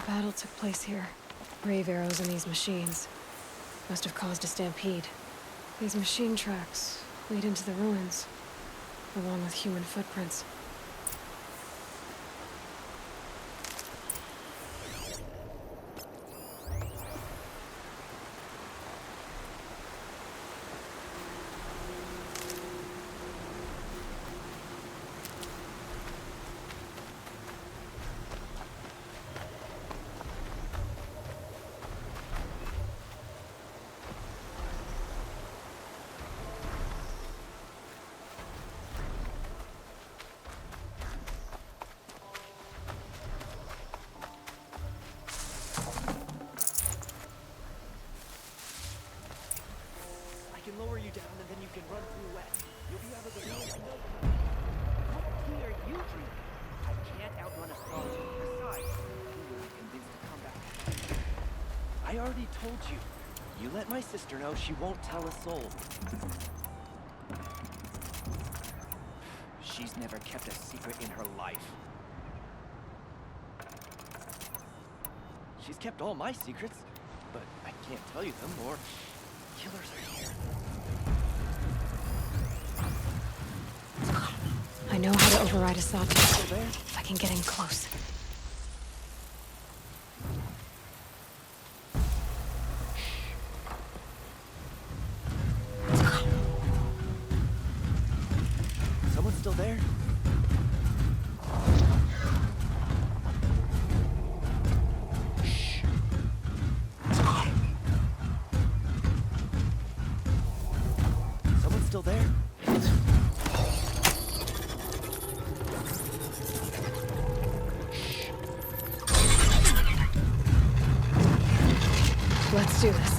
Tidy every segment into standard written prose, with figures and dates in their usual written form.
battle took place here. Brave arrows in these machines must have caused a stampede. These machine tracks lead into the ruins, along with human footprints. Lower you down and then you can run through wet. You'll be out of the way. What key are you drinking? I can't outrun a storm. Besides, who am I convinced to come back? I already told you. You let my sister know, she won't tell a soul. She's never kept a secret in her life. She's kept all my secrets, but I can't tell you them, or killers are here. I know how to override a sawtooth if I can get in close. Someone still there? Someone still there? Let's do this.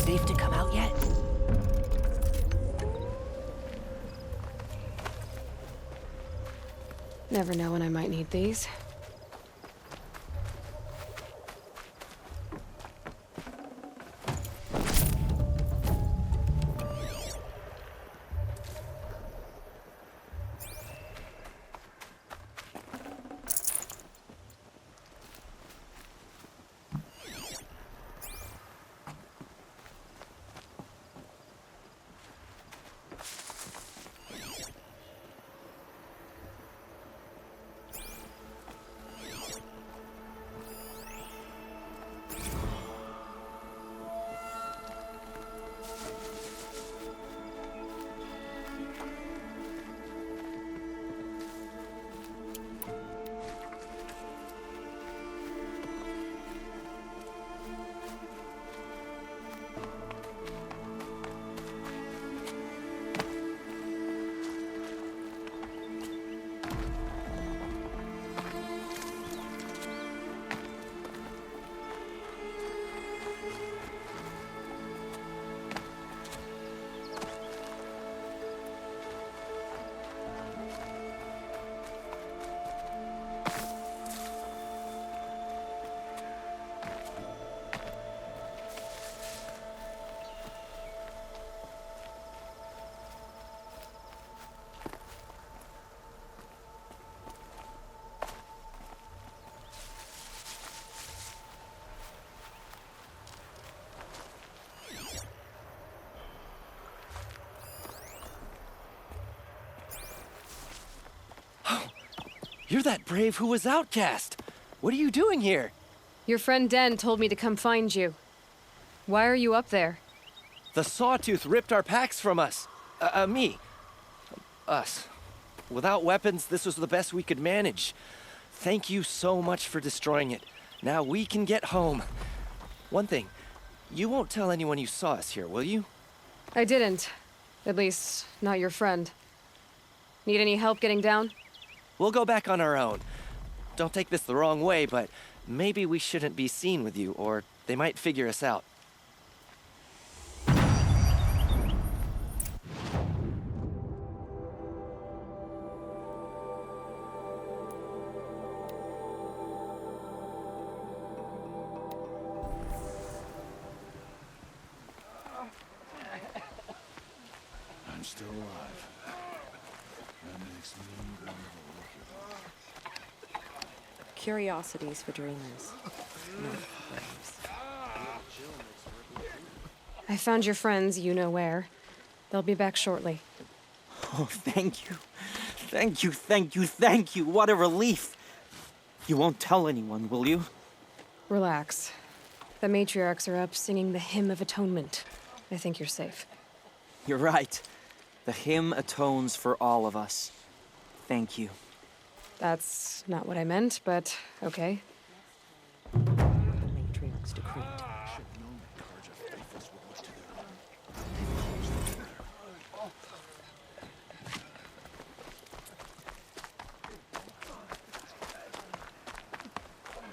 Safe to come out yet? Never know when I might need these. You're that brave who was outcast. What are you doing here? Your friend Den told me to come find you. Why are you up there? The Sawtooth ripped our packs from us. Me. Us. Without weapons, this was the best we could manage. Thank you so much for destroying it. Now we can get home. One thing, you won't tell anyone you saw us here, will you? I didn't. At least, not your friend. Need any help getting down? We'll go back on our own. Don't take this the wrong way, but maybe we shouldn't be seen with you, or they might figure us out. I'm still alive. That makes me one of the lucky ones. Curiosities for dreamers. Not for braves. I found your friends, you know where. They'll be back shortly. Oh, thank you. Thank you, thank you, thank you. What a relief. You won't tell anyone, will you? Relax. The matriarchs are up singing the Hymn of Atonement. I think you're safe. You're right. The hymn atones for all of us. Thank you. That's not what I meant, but okay. The matriarchs decreed.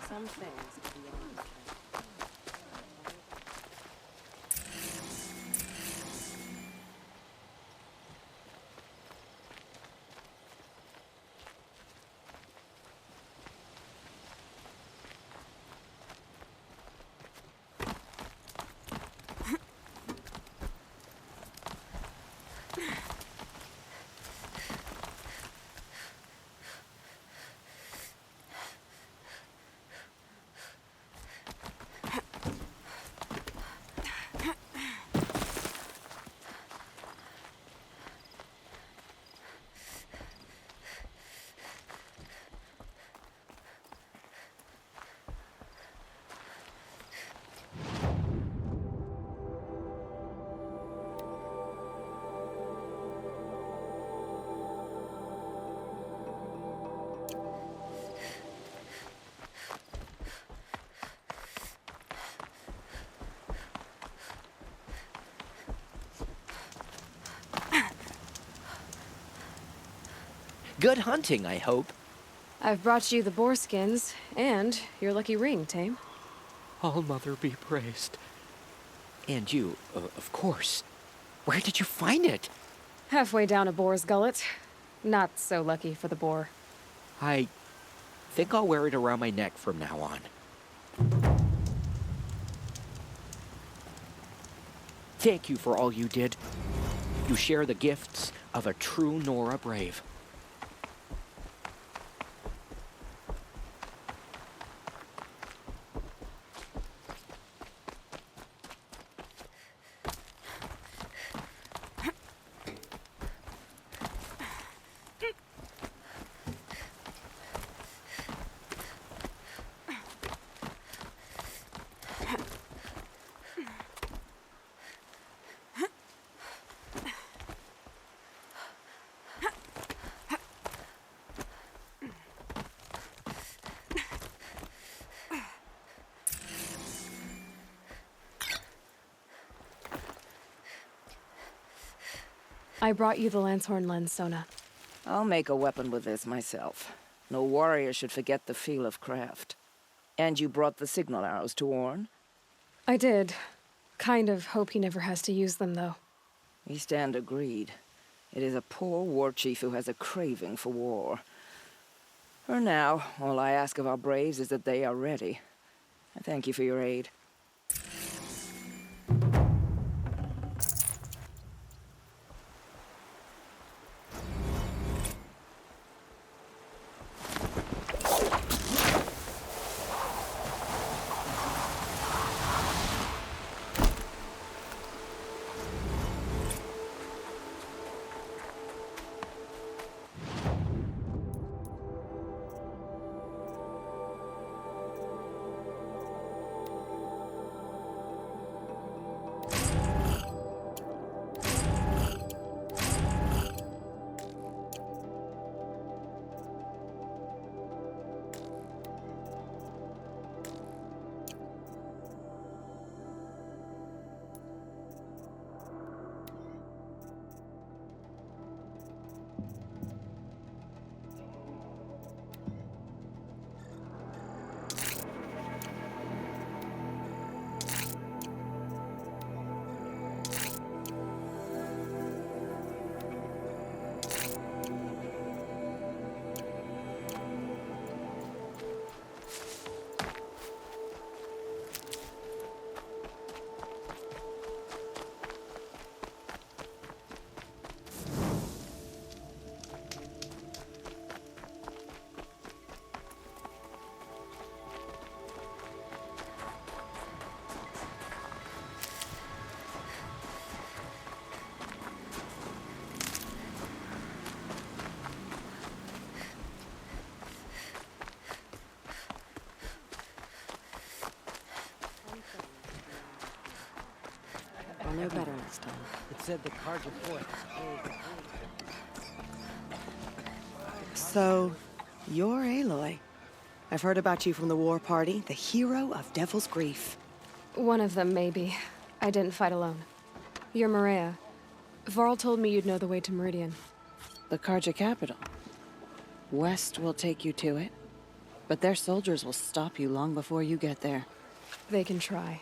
Some things are beyond care. Good hunting, I hope. I've brought you the boar skins and your lucky ring, Tame. All Mother be praised. And you, of course. Where did you find it? Halfway down a boar's gullet. Not so lucky for the boar. I think I'll wear it around my neck from now on. Thank you for all you did. You share the gifts of a true Nora brave. I brought you the Lancehorn lens, Sona. I'll make a weapon with this myself. No warrior should forget the feel of craft. And you brought the signal arrows to Orn? I did. Kind of hope he never has to use them, though. We stand agreed. It is a poor war chief who has a craving for war. For now, all I ask of our braves is that they are ready. I thank you for your aid. know better next time. It said the cards are fourth. So, you're Aloy. I've heard about you from the war party, the hero of Devil's Grief. One of them, maybe. I didn't fight alone. You're Maria. Varl told me you'd know the way to Meridian. The Karja capital. West will take you to it, but their soldiers will stop you long before you get there. They can try.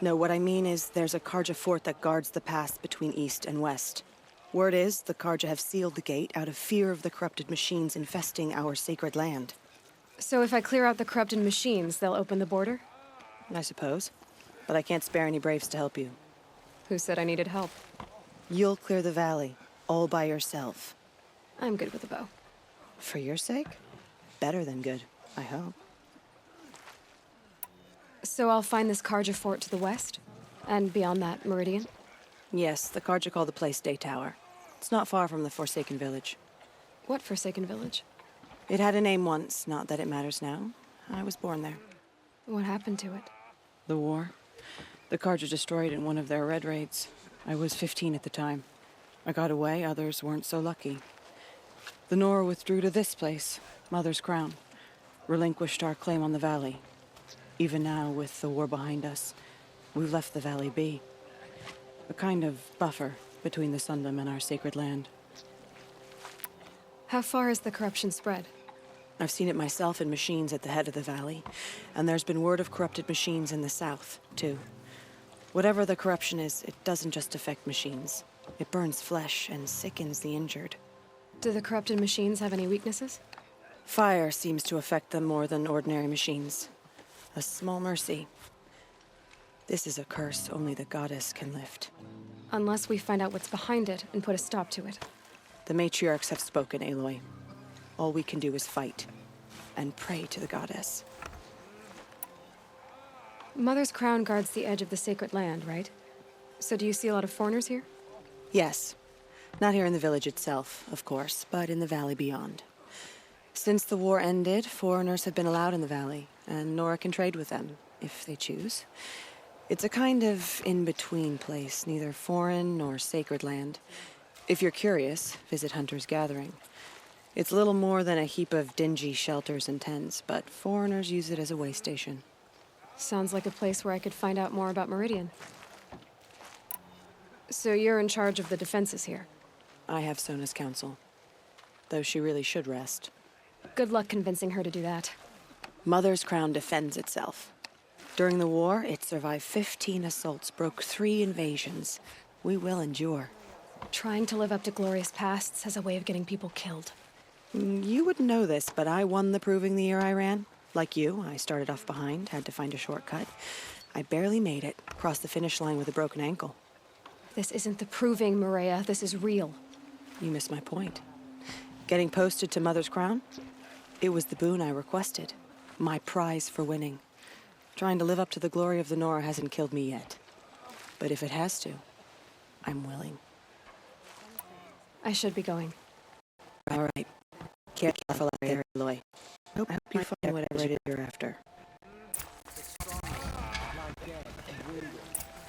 No, what I mean is there's a Karja fort that guards the pass between east and west. Word is, the Karja have sealed the gate out of fear of the corrupted machines infesting our sacred land. So if I clear out the corrupted machines, they'll open the border? I suppose. But I can't spare any braves to help you. Who said I needed help? You'll clear the valley, all by yourself. I'm good with a bow. For your sake? Better than good, I hope. So I'll find this Karja fort to the west? And beyond that, Meridian? Yes, the Karja call the place Day Tower. It's not far from the Forsaken Village. What Forsaken Village? It had a name once, not that it matters now. I was born there. What happened to it? The war. The Karja destroyed in one of their red raids. I was 15 at the time. I got away, others weren't so lucky. The Nora withdrew to this place, Mother's Crown. Relinquished our claim on the valley. Even now, with the war behind us, we've left the valley be. A kind of buffer between the Sundom and our sacred land. How far has the corruption spread? I've seen it myself in machines at the head of the valley, and there's been word of corrupted machines in the south, too. Whatever the corruption is, it doesn't just affect machines. It burns flesh and sickens the injured. Do the corrupted machines have any weaknesses? Fire seems to affect them more than ordinary machines. A small mercy. This is a curse only the goddess can lift. Unless we find out what's behind it and put a stop to it. The matriarchs have spoken, Aloy. All we can do is fight, and pray to the goddess. Mother's Crown guards the edge of the sacred land, right? So do you see a lot of foreigners here? Yes. Not here in the village itself, of course, but in the valley beyond. Since the war ended, foreigners have been allowed in the valley, and Nora can trade with them, if they choose. It's a kind of in-between place, neither foreign nor sacred land. If you're curious, visit Hunter's Gathering. It's little more than a heap of dingy shelters and tents, but foreigners use it as a way station. Sounds like a place where I could find out more about Meridian. So you're in charge of the defenses here? I have Sona's counsel, though she really should rest. Good luck convincing her to do that. Mother's Crown defends itself. During the war, it survived 15 assaults, broke 3 invasions. We will endure. Trying to live up to glorious pasts has a way of getting people killed. You wouldn't know this, but I won the proving the year I ran. Like you, I started off behind, had to find a shortcut. I barely made it, crossed the finish line with a broken ankle. This isn't the proving, Maria. This is real. You missed my point. Getting posted to Mother's Crown? It was the boon I requested. My prize for winning. Trying to live up to the glory of the Nora hasn't killed me yet. But if it has to, I'm willing. I should be going. All right. Careful out there, Aloy. I hope you find whatever it is you're after.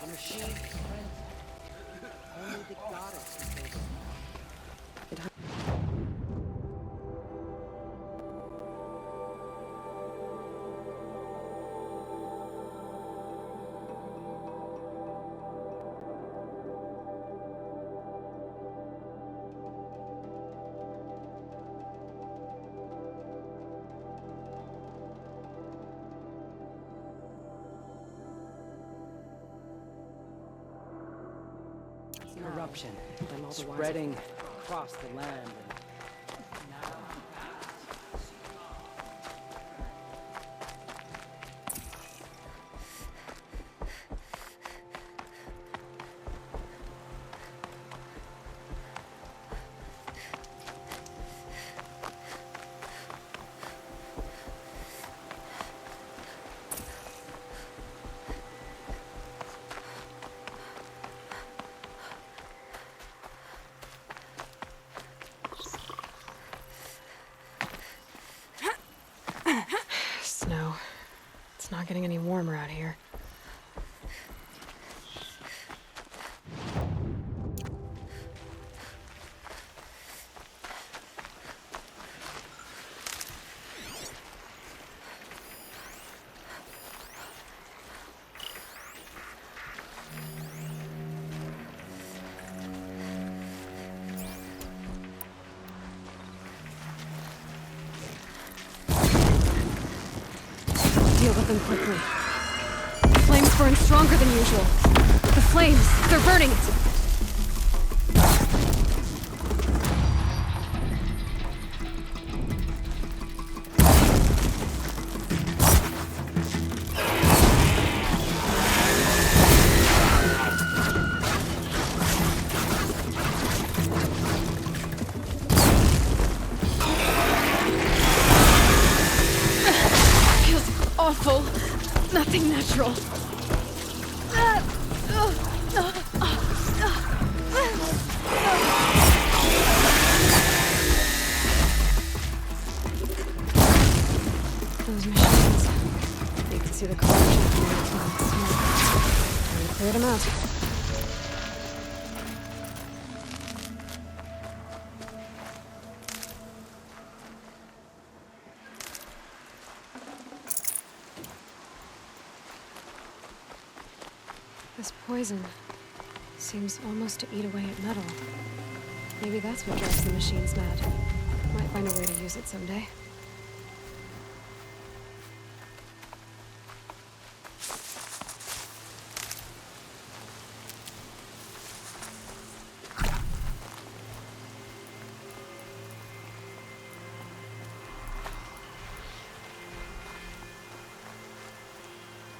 A machine only the goddess can save us. Corruption spreading across the land. Snow. It's not getting any warmer out here. deal with them quickly. The flames burn stronger than usual. The flames, they're burning it. Awful. Nothing natural. Those machines. You can see the corruption from the smoke. Time to clear them out. This poison seems almost to eat away at metal. Maybe that's what drives the machines mad. Might find a way to use it someday.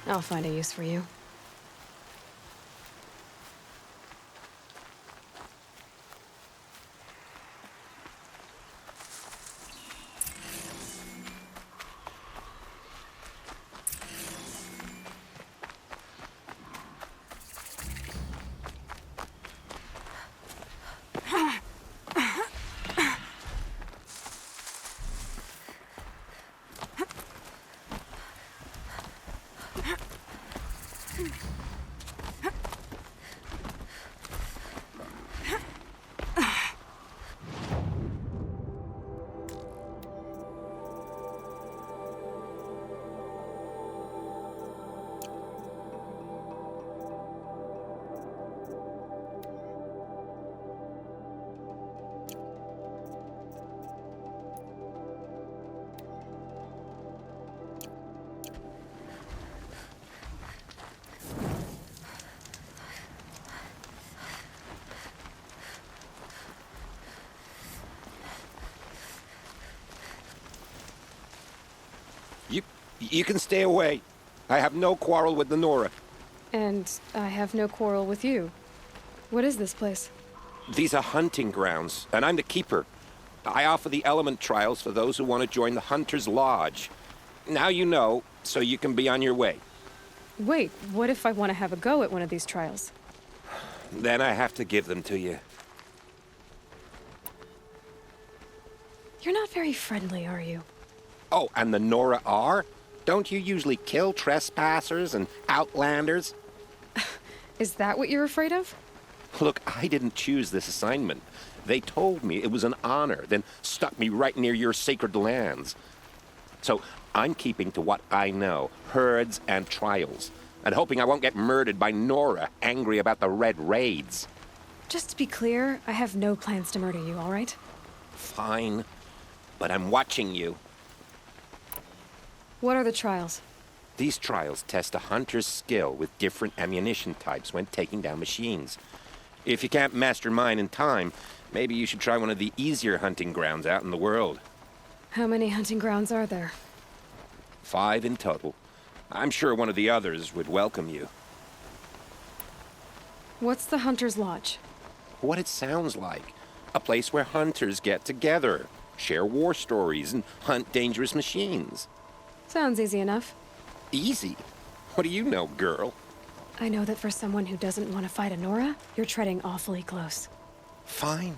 I'll find a use for you. You can stay away. I have no quarrel with the Nora. And I have no quarrel with you. What is this place? These are hunting grounds, and I'm the keeper. I offer the element trials for those who want to join the Hunter's Lodge. Now you know, so you can be on your way. Wait, what if I want to have a go at one of these trials? Then I have to give them to you. You're not very friendly, are you? Oh, and the Nora are? Don't you usually kill trespassers and outlanders? Is that what you're afraid of? Look, I didn't choose this assignment. They told me it was an honor, then stuck me right near your sacred lands. So I'm keeping to what I know, herds and trials, and hoping I won't get murdered by Nora, angry about the Red Raids. Just to be clear, I have no plans to murder you, all right? Fine, but I'm watching you. What are the trials? These trials test a hunter's skill with different ammunition types when taking down machines. If you can't master mine in time, maybe you should try one of the easier hunting grounds out in the world. How many hunting grounds are there? 5 in total. I'm sure one of the others would welcome you. What's the Hunter's Lodge? What it sounds like. A place where hunters get together, share war stories, and hunt dangerous machines. Sounds easy enough. Easy? What do you know, girl? I know that for someone who doesn't want to fight a Nora, you're treading awfully close. Fine.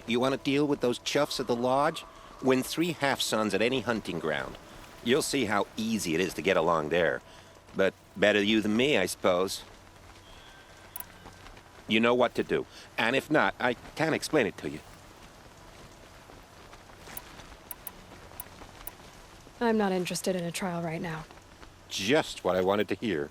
You want to deal with those chuffs at the lodge? Win 3 half-suns at any hunting ground. You'll see how easy it is to get along there. But better you than me, I suppose. You know what to do. And if not, I can explain it to you. I'm not interested in a trial right now. Just what I wanted to hear.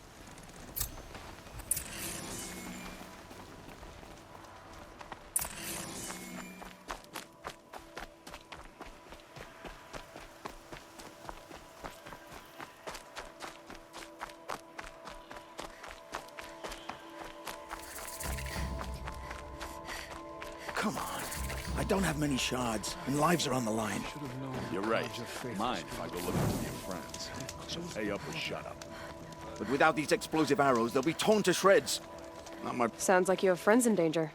don't have many shards, and lives are on the line. You're right. Mine if I go looking for your friends. So pay up or shut up. But without these explosive arrows, they'll be torn to shreds. Not my Sounds like you have friends in danger.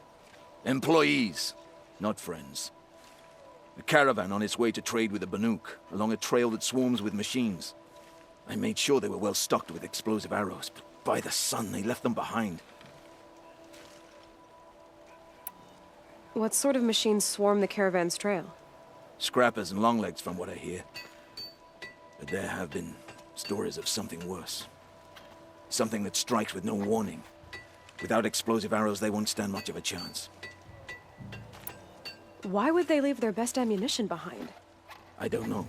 employees, not friends. A caravan on its way to trade with the Banuk, along a trail that swarms with machines. I made sure they were well stocked with explosive arrows, but by the sun, they left them behind. What sort of machines swarm the caravan's trail? Scrappers and longlegs, from what I hear. But there have been stories of something worse. Something that strikes with no warning. Without explosive arrows, they won't stand much of a chance. Why would they leave their best ammunition behind? I don't know.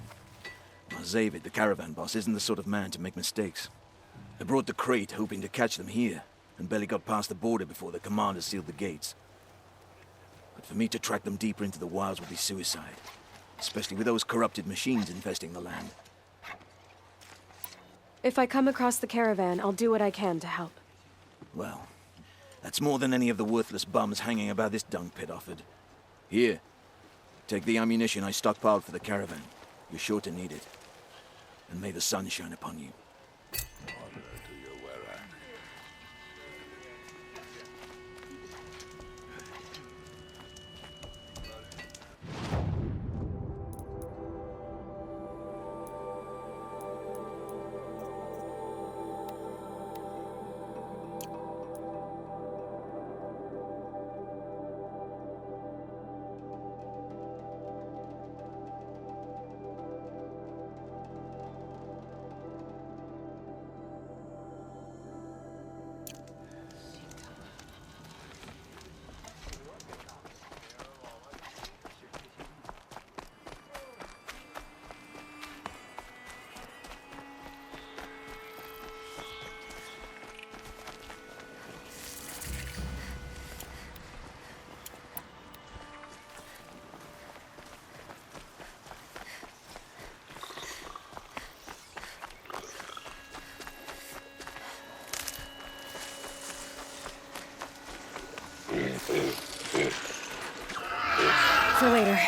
Zavid, the caravan boss, isn't the sort of man to make mistakes. I brought the crate hoping to catch them here, and barely got past the border before the commander sealed the gates. But for me to track them deeper into the wilds would be suicide, especially with those corrupted machines infesting the land. If I come across the caravan, I'll do what I can to help. Well, that's more than any of the worthless bums hanging about this dung pit offered. Here, take the ammunition I stockpiled for the caravan. You're sure to need it. And may the sun shine upon you. For later.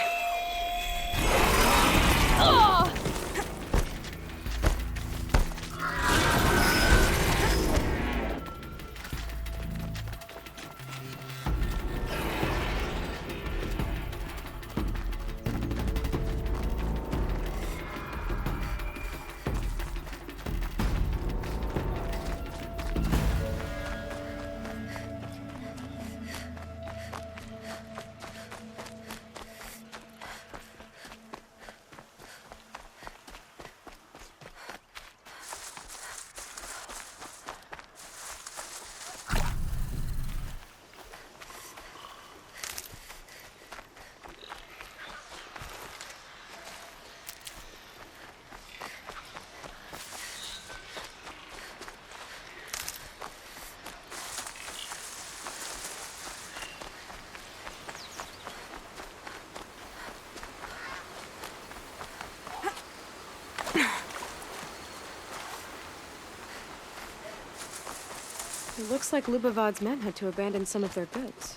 It looks like Lubavad's men had to abandon some of their goods.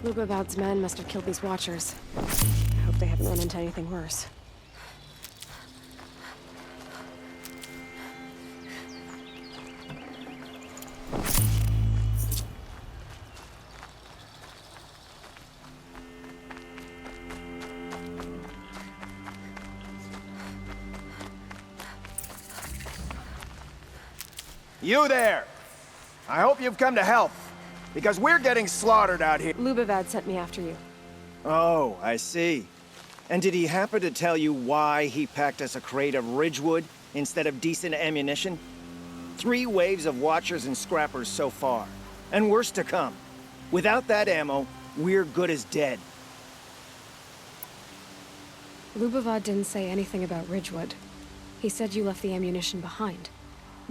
Lubavad's men must have killed these Watchers. I hope they haven't run into anything worse. You there! I hope you've come to help, because we're getting slaughtered out here. Lubavad sent me after you. Oh, I see. And did he happen to tell you why he packed us a crate of Ridgewood instead of decent ammunition? 3 waves of Watchers and Scrappers so far, and worse to come. Without that ammo, we're good as dead. Lubavad didn't say anything about Ridgewood. He said you left the ammunition behind.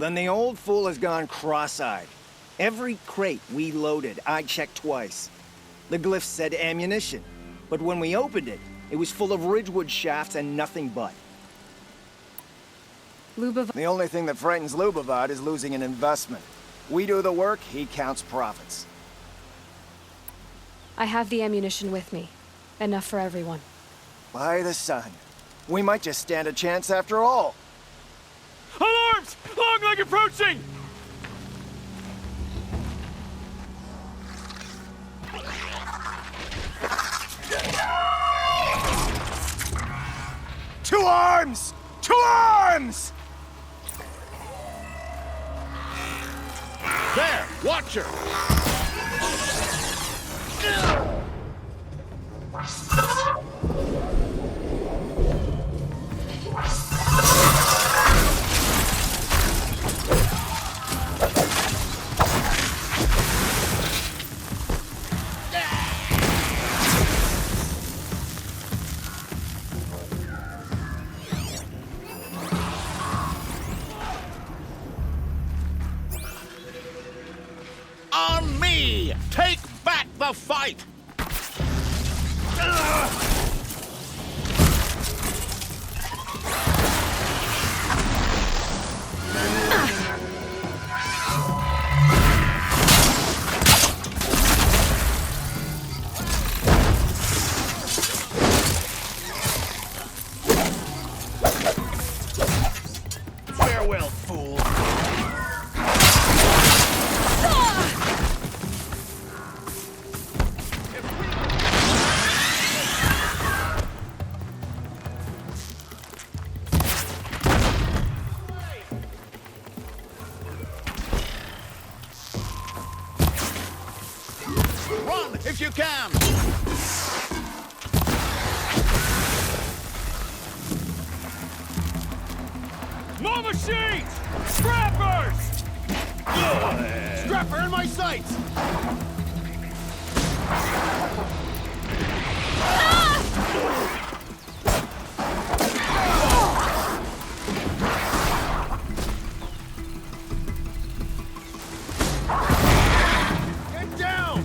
Then the old fool has gone cross-eyed. Every crate we loaded, I checked twice. The glyph said ammunition, but when we opened it, it was full of Ridgewood shafts and nothing but. Lubavad... The only thing that frightens Lubavad is losing an investment. We do the work, he counts profits. I have the ammunition with me. Enough for everyone. By the sun. We might just stand a chance after all. Alarms! Long leg approaching! To arms! To arms! There! Watch her! On me! Take back the fight! Farewell, fool! Run if you can! More machines! Scrappers! Scrapper in my sights! Get down!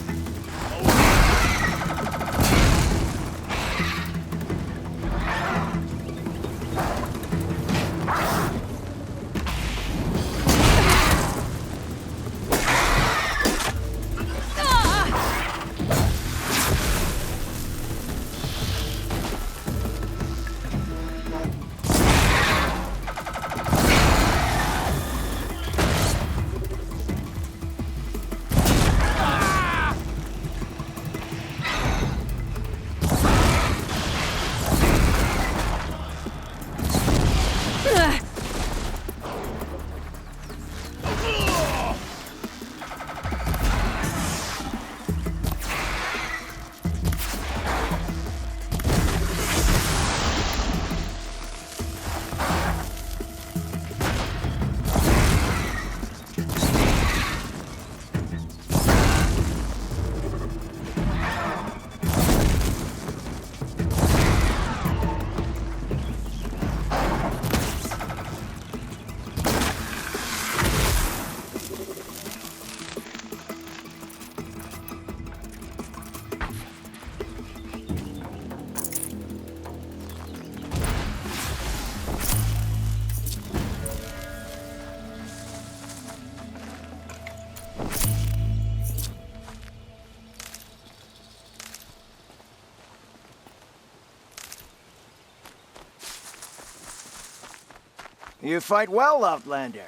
You fight well, Outlander.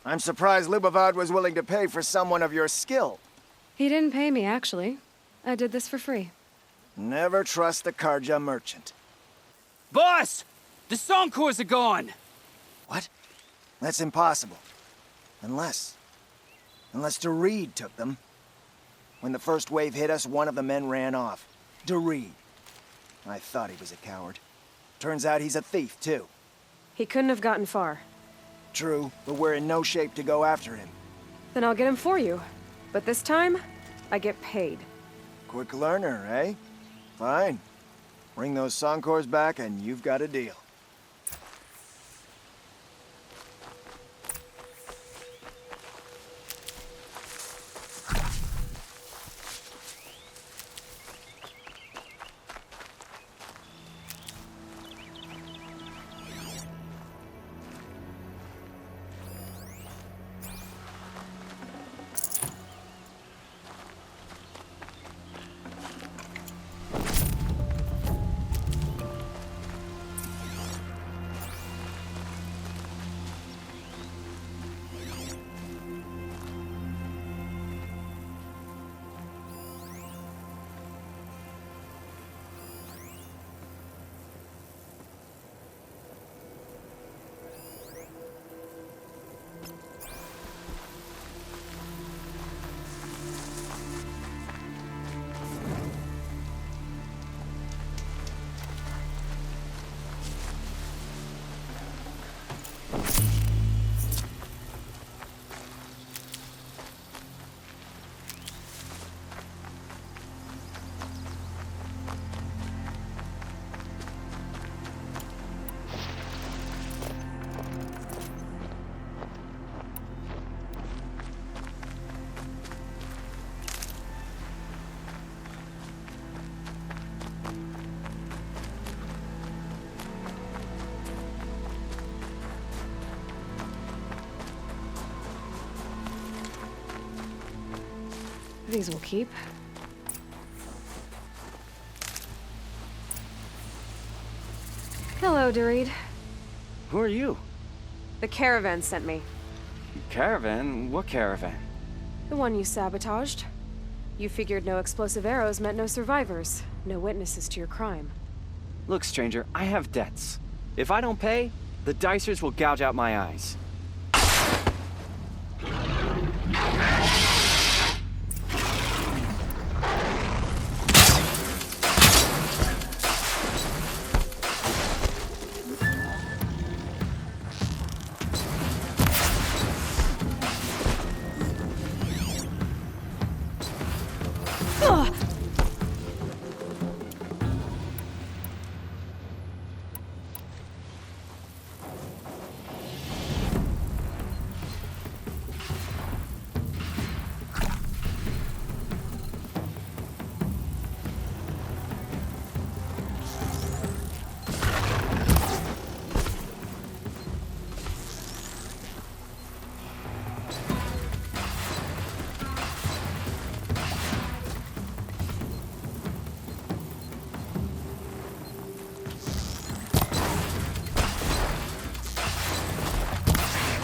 I'm surprised Lubavad was willing to pay for someone of your skill. He didn't pay me, actually. I did this for free. Never trust the Karja merchant. Boss! The Songcores are gone! What? That's impossible. Unless Doreed took them. When the first wave hit us, one of the men ran off. Doreed. I thought he was a coward. Turns out he's a thief, too. He couldn't have gotten far. True, but we're in no shape to go after him. Then I'll get him for you. But this time, I get paid. Quick learner, eh? Fine. Bring those Songcores back and you've got a deal. These will keep. Hello, Dorit. Who are you? The caravan sent me. Caravan? What caravan? The one you sabotaged. You figured no explosive arrows meant no survivors, no witnesses to your crime. Look, stranger, I have debts. If I don't pay, the Dicers will gouge out my eyes.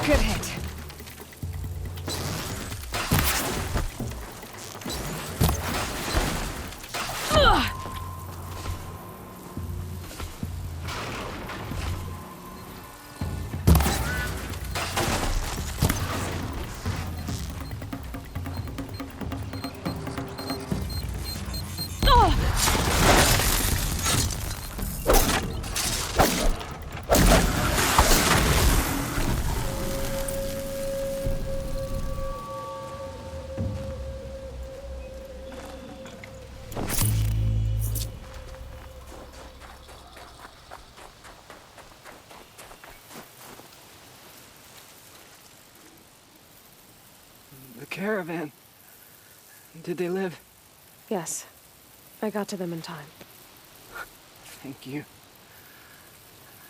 Good hit. The caravan. Did they live? Yes. I got to them in time. Thank you.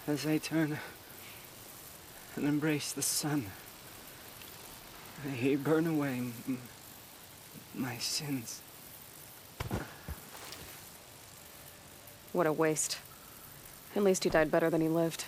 As I turn and embrace the sun, may he burn away my sins. What a waste. At least he died better than he lived.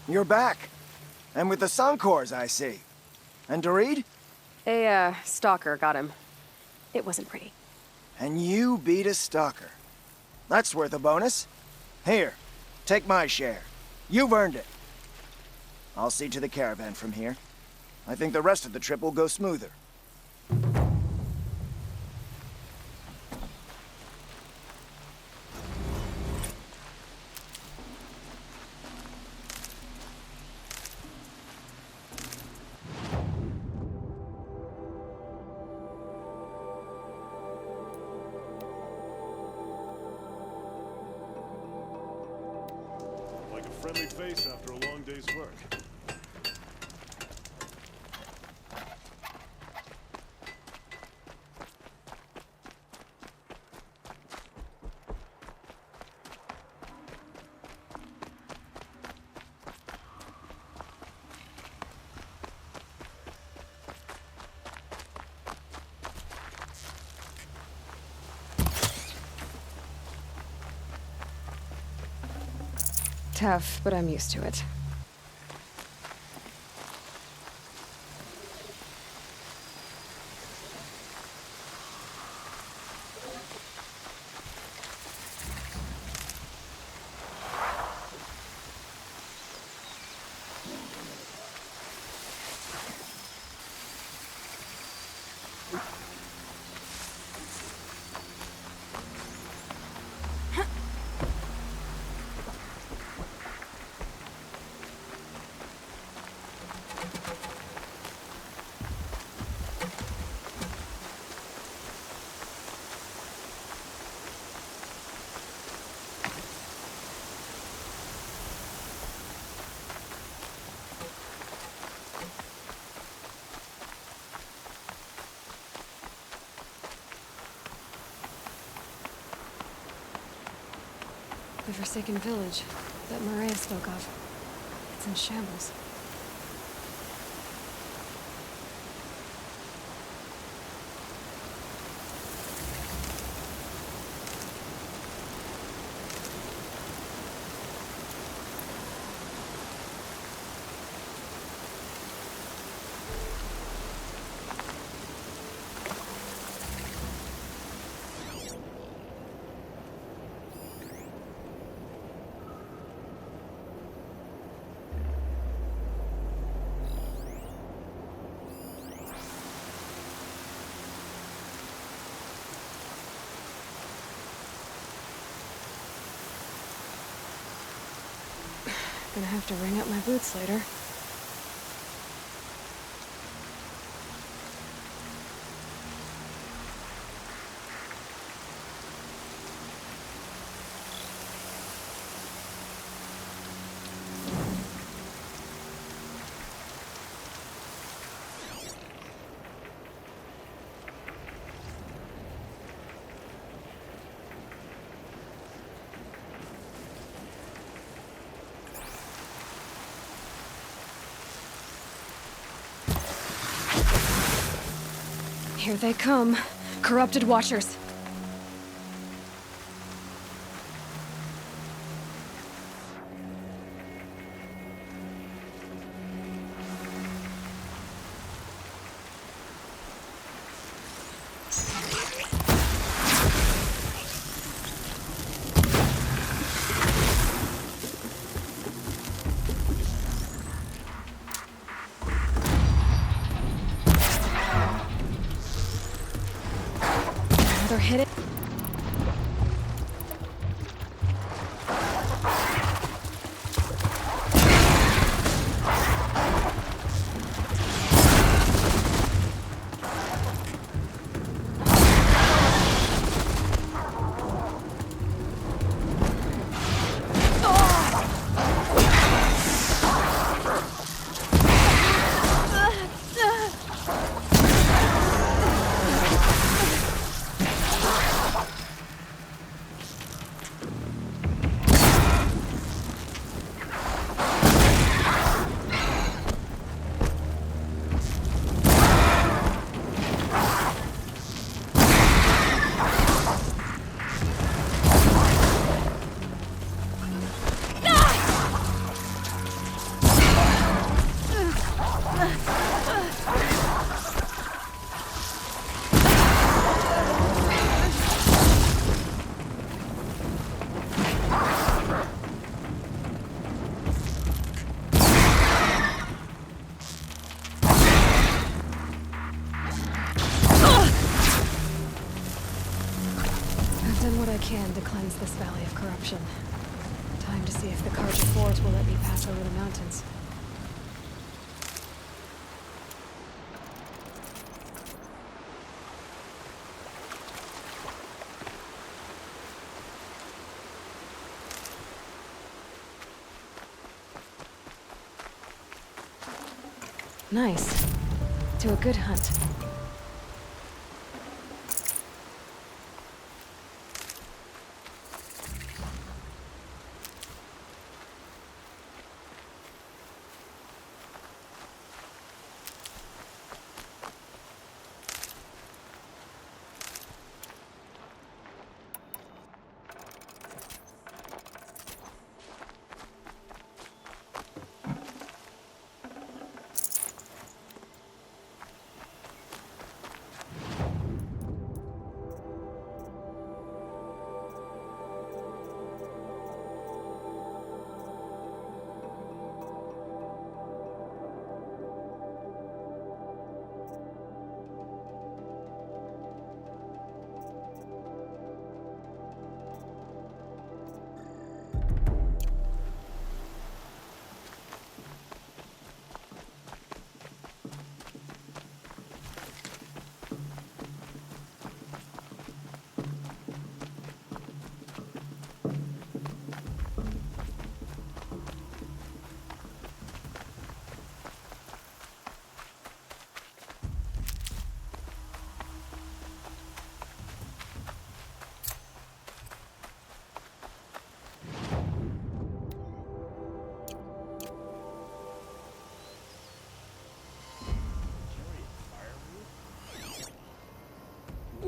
You're back. And with the Suncors, I see. And Dorit? A, stalker got him. It wasn't pretty. And you beat a stalker. That's worth a bonus. Here, take my share. You've earned it. I'll see to the caravan from here. I think the rest of the trip will go smoother. Like a friendly face after a long day's work. Tough, but I'm used to it. forsaken village that Maria spoke of. It's in shambles. Gonna have to ring up my boots later. Here they come. Corrupted Watchers. They're hit it. I've done what I can to cleanse this valley of corruption. Time to see if the Carja Forge will let me pass over the mountains. Nice. To a good hunt.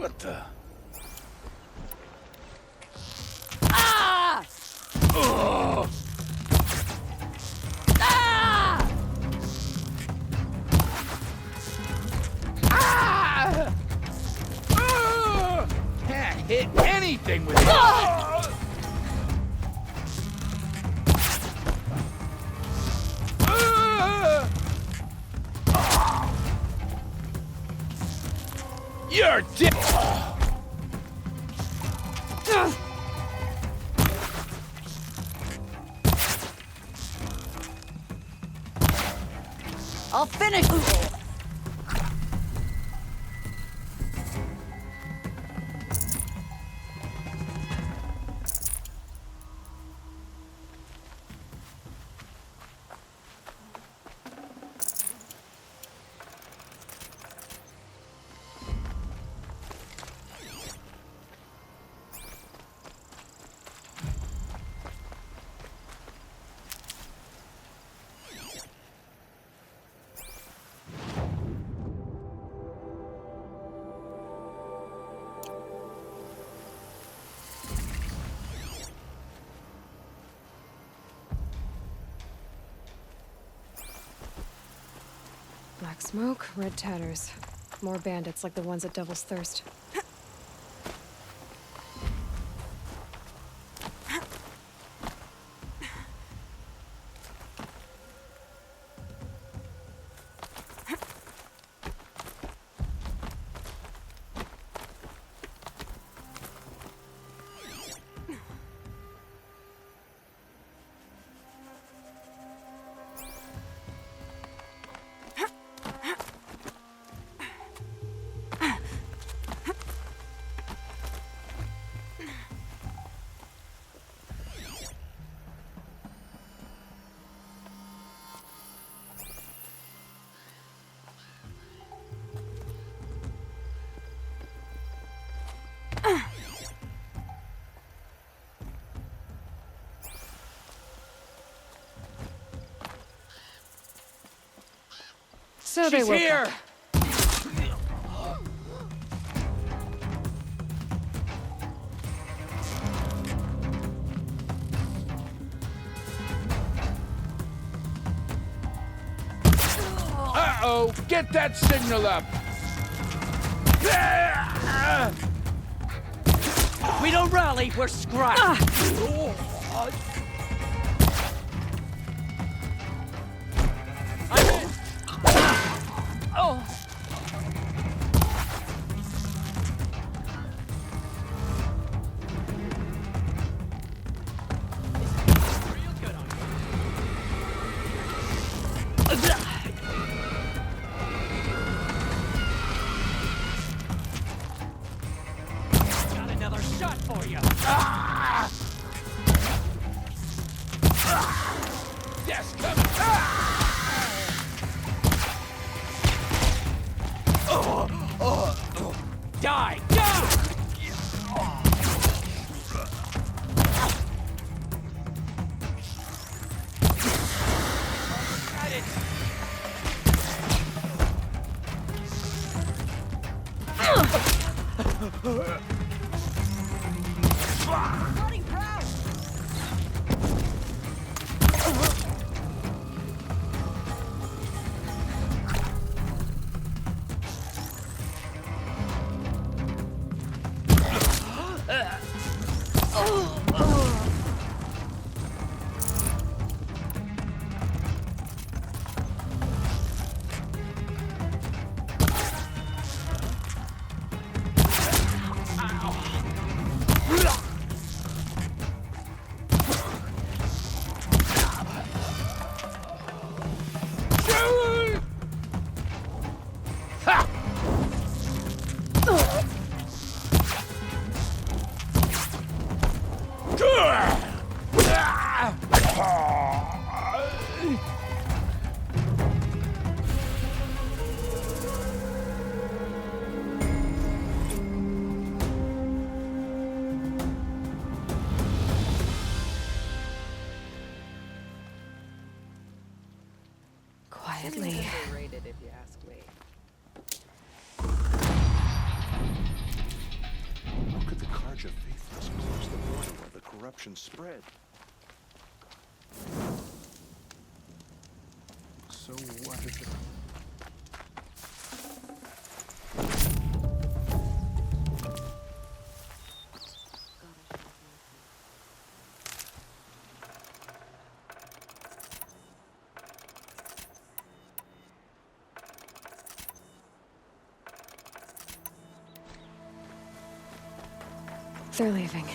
What the? Ah! Ugh! Ah! Ah! Ugh! Can't hit anything with it. You're dead. I'll finish. Black smoke, red tatters. More bandits like the ones at Devil's Thirst. So they She's woke here. up. Uh-oh! Get that signal up! We don't rally, we're scrapped. Got another shot for you. Yes, come on! Die! Die! Quietly. Underrated, if you ask me. charge of faithless across the border where the corruption spread. So what if it... They're leaving.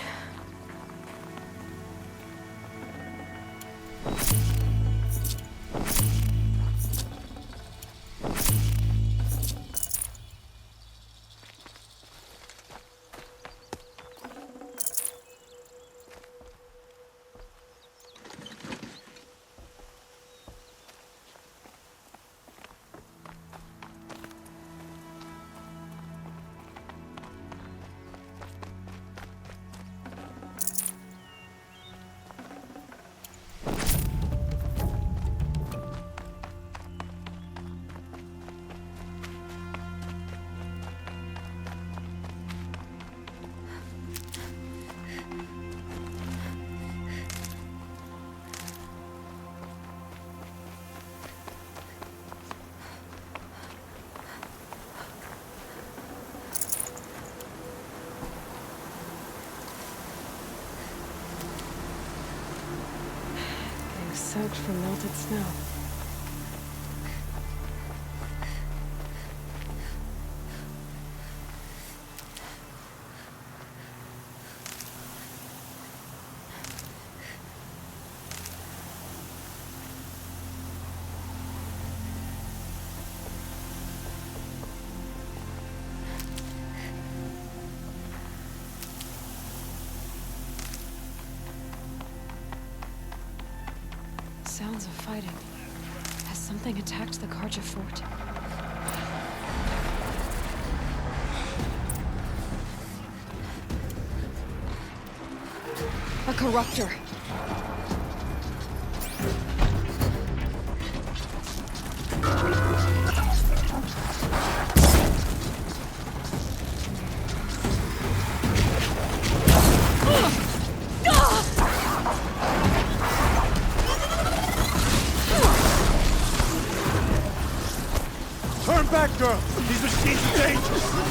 Soaked from melted snow. Sounds of fighting. Has something attacked the Karja fort? A corruptor! Turn back, girl! These machines are dangerous!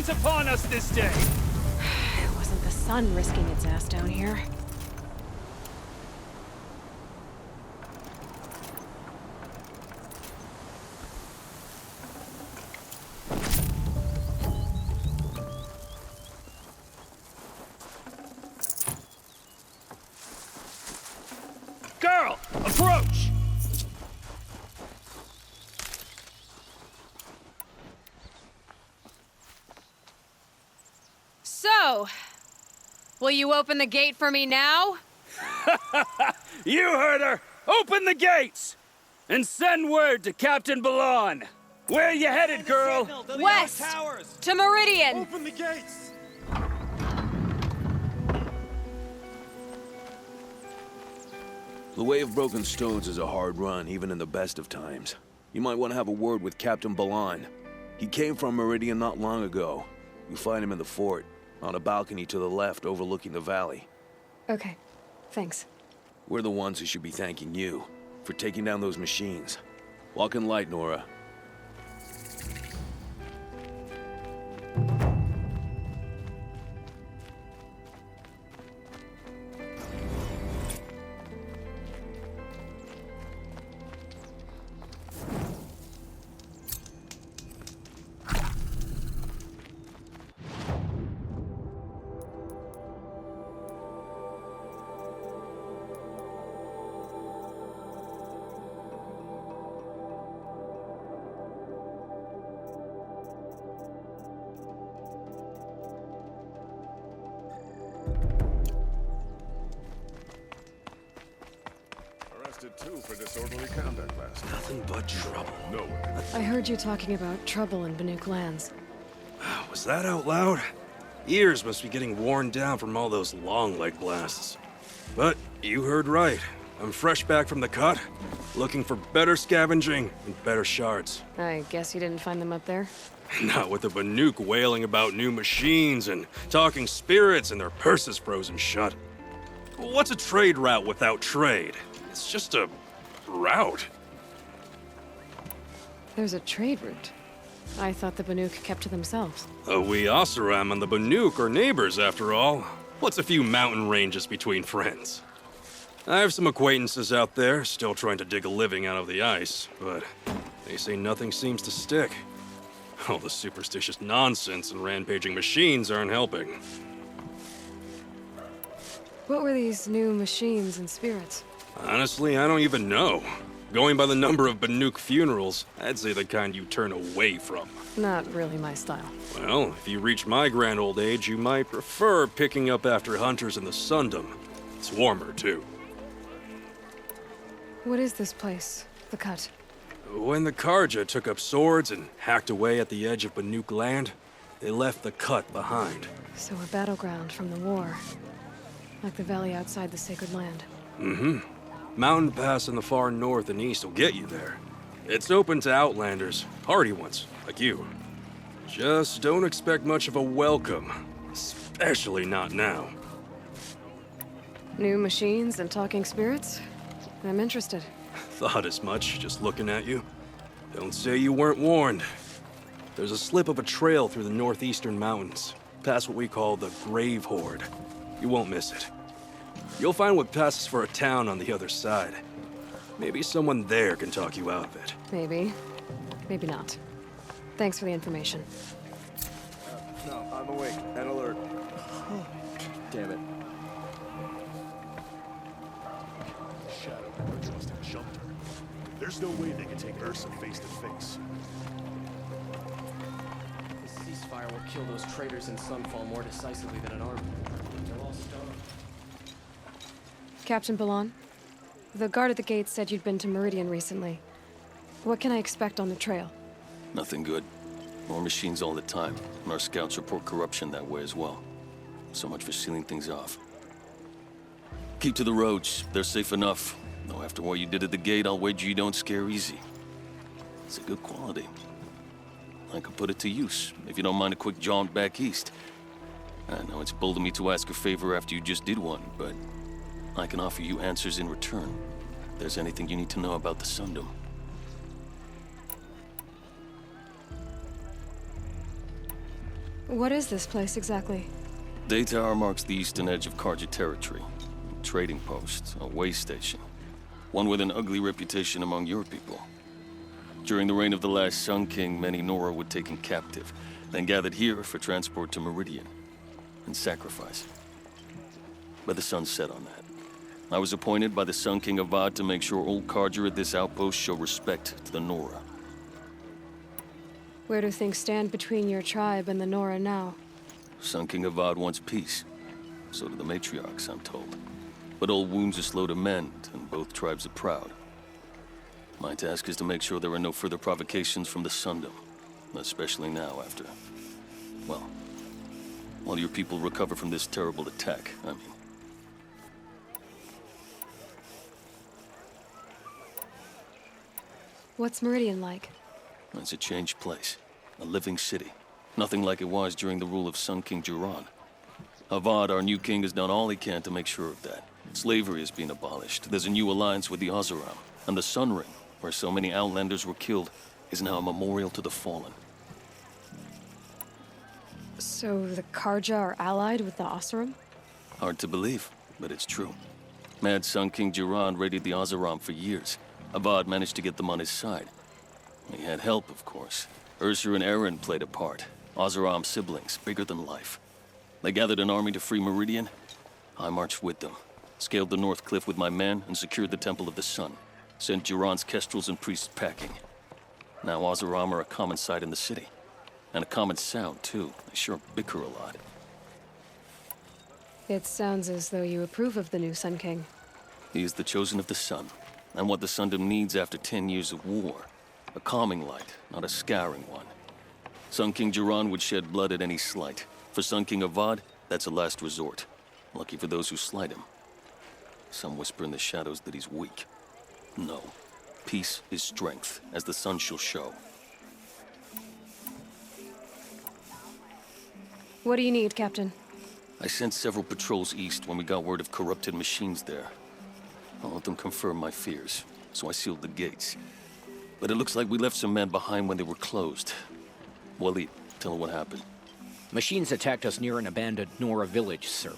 grace upon us this day! It wasn't the sun risking its ass down here. Girl, approach! So, will you open the gate for me now? You heard her! Open the gates! And send word to Captain Balon! Where you headed, girl? West! To Meridian! Open the gates! The Way of Broken Stones is a hard run, even in the best of times. You might want to have a word with Captain Balon. He came from Meridian not long ago. You'll find him in the fort, on a balcony to the left overlooking the valley. Okay, thanks. We're the ones who should be thanking you for taking down those machines. Walk in light, Nora. Too for disorderly conduct last night. Nothing but trouble. No way. I heard you talking about trouble in Banuk lands. Was that out loud? Ears must be getting worn down from all those long leg blasts. But you heard right. I'm fresh back from the cut, looking for better scavenging and better shards. I guess you didn't find them up there? Not with the Banuk wailing about new machines and talking spirits and their purses frozen shut. What's a trade route without trade? It's just a route. There's a trade route. I thought the Banuk kept to themselves. We Oseram and the Banuk are neighbors, after all. What's a few mountain ranges between friends? I have some acquaintances out there, still trying to dig a living out of the ice, but they say nothing seems to stick. All the superstitious nonsense and rampaging machines aren't helping. What were these new machines and spirits? Honestly, I don't even know. Going by the number of Banuk funerals, I'd say the kind you turn away from. Not really my style. Well, if you reach my grand old age, you might prefer picking up after hunters in the Sundom. It's warmer, too. What is this place? The Cut? When the Karja took up swords and hacked away at the edge of Banuk land, they left the Cut behind. So a battleground from the war. Like the valley outside the Sacred Land. Mm-hmm. Mountain Pass in the far north and east will get you there. It's open to outlanders, hardy ones, like you. Just don't expect much of a welcome, especially not now. New machines and talking spirits? I'm interested. Thought as much, just looking at you. Don't say you weren't warned. There's a slip of a trail through the northeastern mountains, past what we call the Grave Horde. You won't miss it. You'll find what passes for a town on the other side. Maybe someone there can talk you out of it. Maybe. Maybe not. Thanks for the information. No, I'm awake and alert. Damn it. Shadow Lords must have jumped her. There's no way they can take Ursa face to face. The ceasefire will kill those traitors in Sunfall more decisively than an army. They're all stoned. Captain Balon, the guard at the gate said you'd been to Meridian recently. What can I expect on the trail? Nothing good. More machines all the time, and our scouts report corruption that way as well. So much for sealing things off. Keep to the roads. They're safe enough. Though after what you did at the gate, I'll wager you don't scare easy. It's a good quality. I could put it to use, if you don't mind a quick jaunt back east. I know it's bold of me to ask a favor after you just did one, but I can offer you answers in return. If there's anything you need to know about the Sundom. What is this place exactly? Day Tower marks the eastern edge of Karja territory. A trading post, a way station. One with an ugly reputation among your people. During the reign of the last Sun King, many Nora were taken captive, then gathered here for transport to Meridian, and sacrifice. But the sun set on that. I was appointed by the Sun King Avad to make sure old Karja at this outpost show respect to the Nora. Where do things stand between your tribe and the Nora now? Sun King Avad wants peace. So do the matriarchs, I'm told. But old wounds are slow to mend, and both tribes are proud. My task is to make sure there are no further provocations from the Sundom. Especially now after... well, while your people recover from this terrible attack, I mean. What's Meridian like? It's a changed place. A living city. Nothing like it was during the rule of Sun King Jiran. Avad, our new king, has done all he can to make sure of that. Slavery has been abolished. There's a new alliance with the Oseram. And the Sun Ring, where so many Outlanders were killed, is now a memorial to the fallen. So the Karja are allied with the Oseram? Hard to believe, but it's true. Mad Sun King Jiran raided the Oseram for years. Avad managed to get them on his side. He had help, of course. Ursur and Eren played a part. Oseram siblings, bigger than life. They gathered an army to free Meridian. I marched with them. Scaled the North Cliff with my men and secured the Temple of the Sun. Sent Jiran's kestrels and priests packing. Now Oseram are a common sight in the city. And a common sound, too. They sure bicker a lot. It sounds as though you approve of the new Sun King. He is the chosen of the Sun. And what the Sundom needs after 10 years of war. A calming light, not a scouring one. Sun King Jiran would shed blood at any slight. For Sun King Avad, that's a last resort. Lucky for those who slight him. Some whisper in the shadows that he's weak. No. Peace is strength, as the sun shall show. What do you need, Captain? I sent several patrols east when we got word of corrupted machines there. I'll let them confirm my fears, so I sealed the gates. But it looks like we left some men behind when they were closed. Waleed, tell her what happened. Machines attacked us near an abandoned Nora village, sir.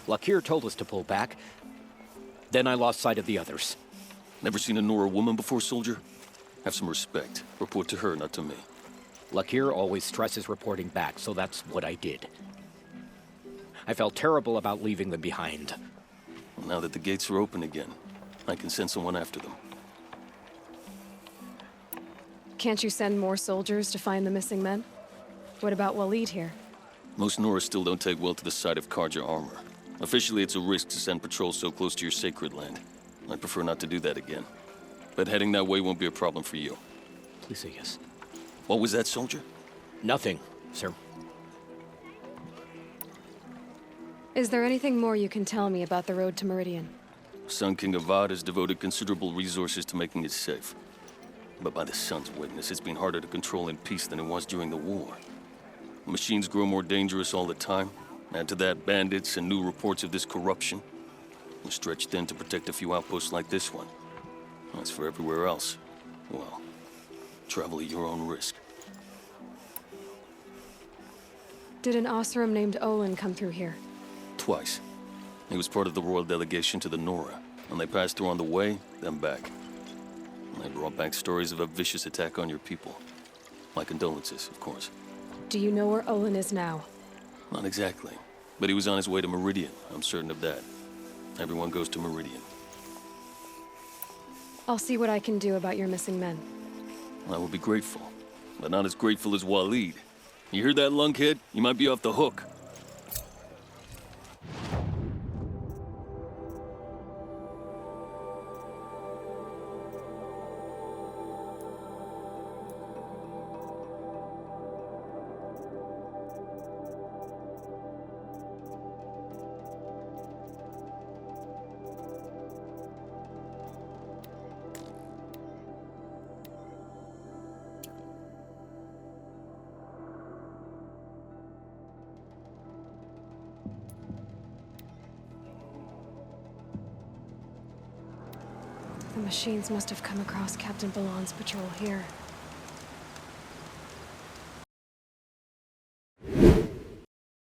Lakir told us to pull back. Then I lost sight of the others. Never seen a Nora woman before, soldier? Have some respect. Report to her, not to me. Lakir always stresses reporting back, so that's what I did. I felt terrible about leaving them behind. Well, now that the gates are open again, I can send someone after them. Can't you send more soldiers to find the missing men? What about Waleed here? Most Nora still don't take well to the sight of Karja armor. Officially, it's a risk to send patrols so close to your sacred land. I'd prefer not to do that again. But heading that way won't be a problem for you. Please say yes. What was that, soldier? Nothing, sir. Is there anything more you can tell me about the road to Meridian? Sun King Avad has devoted considerable resources to making it safe. But by the sun's witness, it's been harder to control in peace than it was during the war. Machines grow more dangerous all the time. Add to that bandits and new reports of this corruption. We're stretched thin to protect a few outposts like this one. As for everywhere else, well, travel at your own risk. Did an Oseram named Olin come through here? Twice. He was part of the royal delegation to the Nora, and they passed through on the way, then back. They brought back stories of a vicious attack on your people. My condolences, of course. Do you know where Olin is now? Not exactly, but he was on his way to Meridian, I'm certain of that. Everyone goes to Meridian. I'll see what I can do about your missing men. I will be grateful, but not as grateful as Waleed. You hear that, lunkhead? You might be off the hook. The machines must have come across Captain Balon's patrol here.